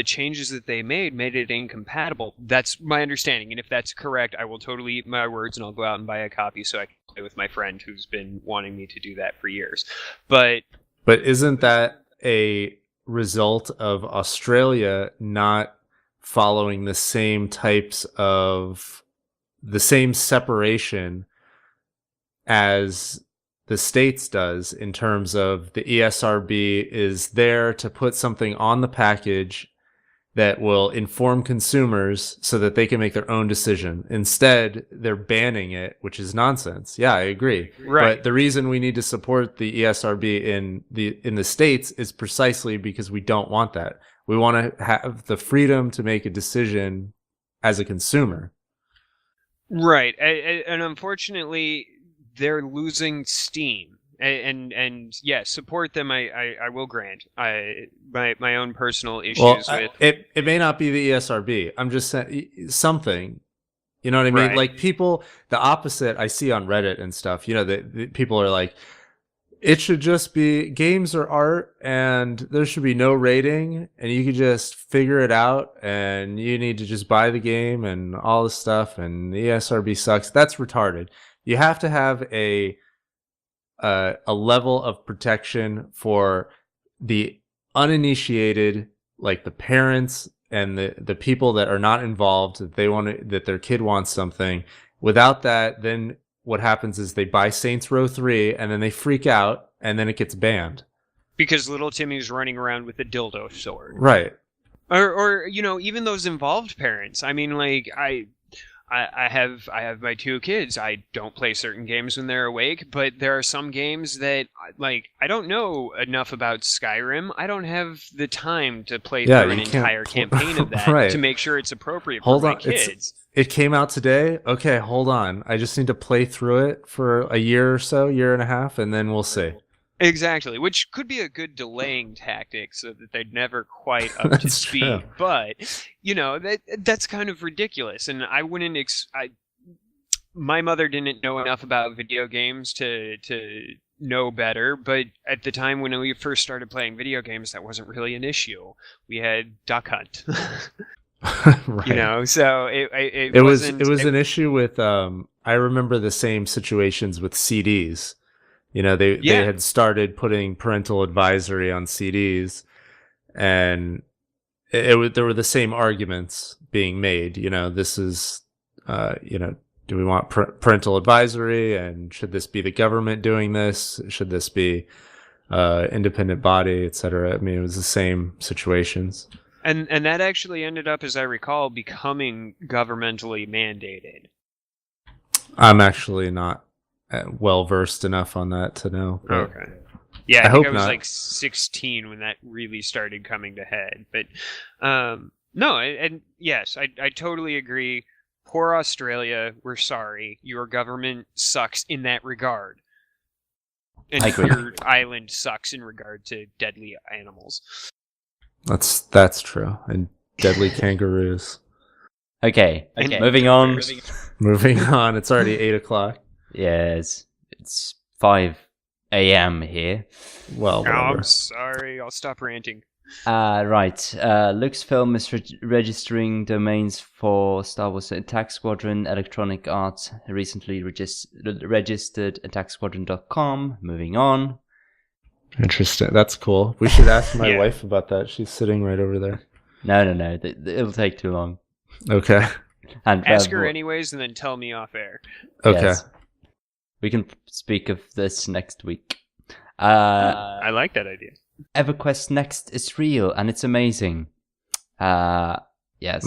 changes that they made it incompatible. That's my understanding, and if that's correct, I will totally eat my words and I'll go out and buy a copy so I can play with my friend who's been wanting me to do that for years. But isn't that a result of Australia not following the same separation as the States does, in terms of the ESRB is there to put something on the package that will inform consumers so that they can make their own decision. Instead, they're banning it, which is nonsense. Yeah, I agree. Right. But the reason we need to support the ESRB in the States is precisely because we don't want that. We want to have the freedom to make a decision as a consumer. Right. And unfortunately, they're losing steam. And yes, support them. I will grant. My own personal issues with it may not be the ESRB. I'm just saying something. You know what I mean? Right. Like people, the opposite I see on Reddit and stuff. You know, the people are like, it should just be games are art, and there should be no rating, and you could just figure it out, and you need to just buy the game and all this stuff, and the ESRB sucks. That's retarded. You have to have a level of protection for the uninitiated, like the parents and the people that are not involved, that their kid wants something. Without that, then what happens is they buy Saints Row 3 and then they freak out and then it gets banned. Because little Timmy's running around with a dildo sword. Right. Or even those involved parents. I mean, like, I have my 2 kids. I don't play certain games when they're awake, but there are some games that, like, I don't know enough about Skyrim. I don't have the time to play through an entire campaign of that right. to make sure it's appropriate for my kids. It came out today. Okay, hold on. I just need to play through it for a year or so, year and a half, and then we'll see. Exactly, which could be a good delaying tactic so that they're never quite up to speed. True. But, that's kind of ridiculous. And I wouldn't... my mother didn't know enough about video games to know better, but at the time when we first started playing video games, that wasn't really an issue. We had Duck Hunt. Right. So it was an issue with... I remember the same situations with CDs. They had started putting parental advisory on CDs, and there were the same arguments being made. This is, do we want parental advisory, and should this be the government doing this? Should this be independent body, etc.? I mean, it was the same situations. And that actually ended up, as I recall, becoming governmentally mandated. I'm actually not well versed enough on that to know. Okay. Yeah, I think I was like 16 when that really started coming to head. But no, and yes, I totally agree. Poor Australia, we're sorry. Your government sucks in that regard. And your island sucks in regard to deadly animals. That's true. And deadly kangaroos. Okay. Moving on. Moving on. It's already 8:00. Yes, it's 5 a.m. here. Well, whatever. I'm sorry. I'll stop ranting. Right. Lucasfilm is registering domains for Star Wars Attack Squadron. Electronic Arts recently registered attacksquadron.com. Moving on. Interesting. That's cool. We should ask my wife about that. She's sitting right over there. No. It'll take too long. Okay. And ask her anyways, and then tell me off air. Okay. Yes. We can speak of this next week. I like that idea. EverQuest Next is real, and it's amazing. Yes.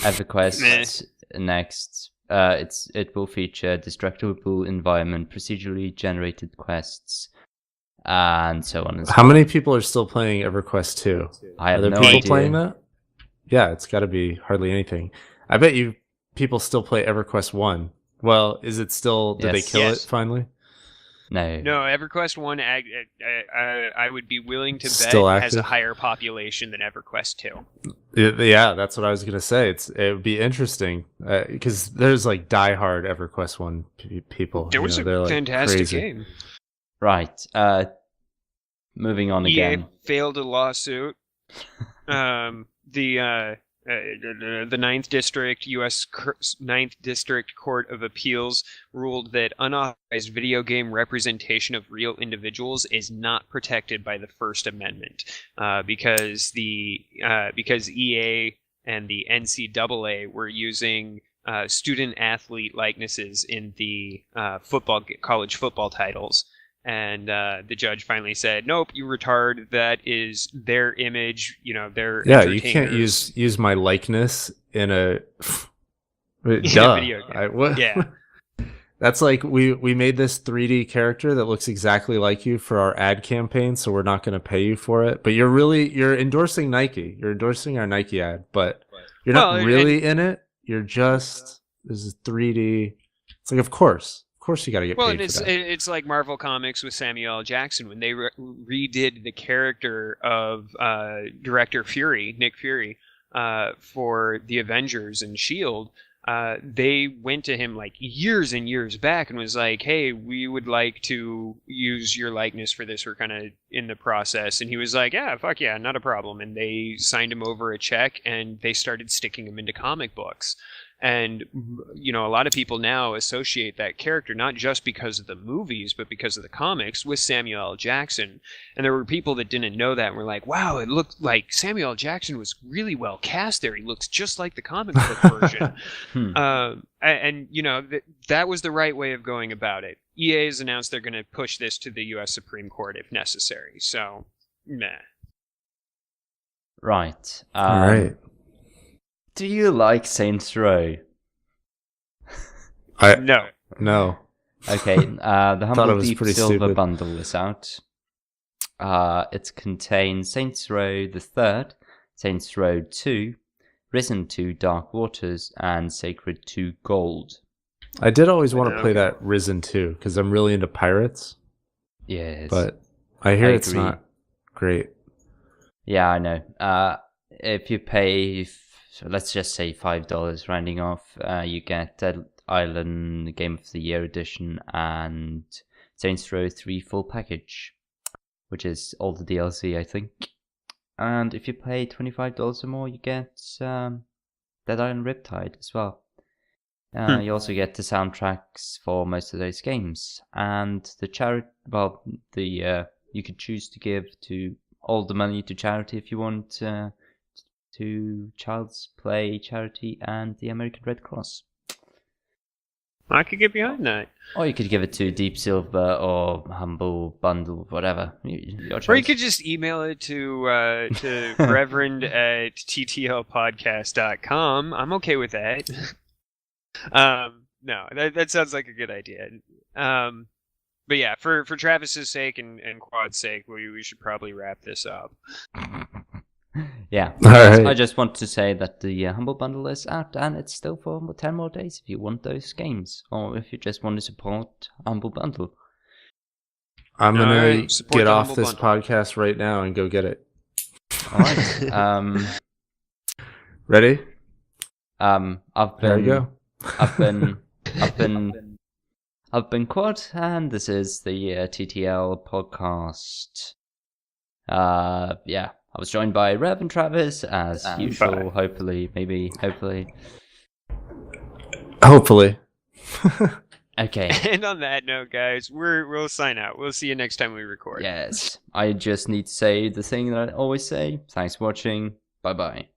EverQuest Next. It will feature destructible environment, procedurally generated quests, and so on and so on. How many people are still playing EverQuest 2? I have no idea. Are there people playing that? Yeah, it's got to be hardly anything. I bet you people still play EverQuest 1. Well, is it still... Did they kill it finally? No, EverQuest 1, I would be willing to still bet, active? has a higher population than EverQuest 2. Yeah, that's what I was going to say. It would be interesting, because there's like diehard EverQuest 1 people. There was a fantastic game. Right. Moving on again. EA failed a lawsuit. The Ninth District, U.S. Ninth District Court of Appeals ruled that unauthorized video game representation of real individuals is not protected by the First Amendment, because EA and the NCAA were using student athlete likenesses in the college football titles, And the judge finally said, "Nope, you retard. That is their image. They're Yeah, you can't entertainers." use my likeness in a In a duh. video game. What? Yeah. That's like we made this 3D character that looks exactly like you for our ad campaign, so we're not going to pay you for it. But you're endorsing Nike. You're endorsing our Nike ad, but you're not really in it. You're just this is 3D. It's like of course you got to get paid for that. It's like Marvel Comics with Samuel L. Jackson when they redid the character of director Nick Fury, for the Avengers and S.H.I.E.L.D. They went to him like years and years back and was like, "Hey, we would like to use your likeness for this. We're kind of in the process." And he was like, "Yeah, fuck yeah, not a problem." And they signed him over a check and they started sticking him into comic books. And, a lot of people now associate that character, not just because of the movies, but because of the comics, with Samuel L. Jackson. And there were people that didn't know that and were like, "Wow, it looked like Samuel L. Jackson was really well cast there. He looks just like the comic book version." That was the right way of going about it. EA has announced they're going to push this to the U.S. Supreme Court if necessary. So, meh. Right. All right. Do you like Saints Row? No. Okay, the Humble Deep Silver stupid. Bundle is out. It contains Saints Row the Third, Saints Row 2, Risen 2 Dark Waters, and Sacred 2 Gold. I did always want to play that Risen 2 because I'm really into pirates. Yes. But I hear it's not great. Yeah, I know. If you pay, let's just say $5 rounding off, you get Dead Island Game of the Year Edition and Saints Row 3 full package, which is all the DLC, I think. And if you pay $25 or more, you get Dead Island Riptide as well. You also get the soundtracks for most of those games, and the charity. Well, you could choose to give all the money to charity if you want, to Child's Play charity and the American Red Cross. I could get behind that. Or you could give it to Deep Silver or Humble Bundle, whatever. Your choice. Or you could just email it to Reverend at TTLpodcast.com. I'm okay with that. No, that sounds like a good idea. But yeah, for Travis's sake and Quad's sake, we should probably wrap this up. Yeah. Right. I just want to say that the Humble Bundle is out and it's still for 10 more days if you want those games, or if you just want to support Humble Bundle. I'm going to get off this podcast right now and go get it. All right. Ready? There you go. I've been Quad, and this is the TTL podcast. Yeah, I was joined by Rev and Travis as usual. Hopefully. Okay. And on that note, guys, we'll sign out. We'll see you next time we record. Yes, I just need to say the thing that I always say. Thanks for watching. Bye bye.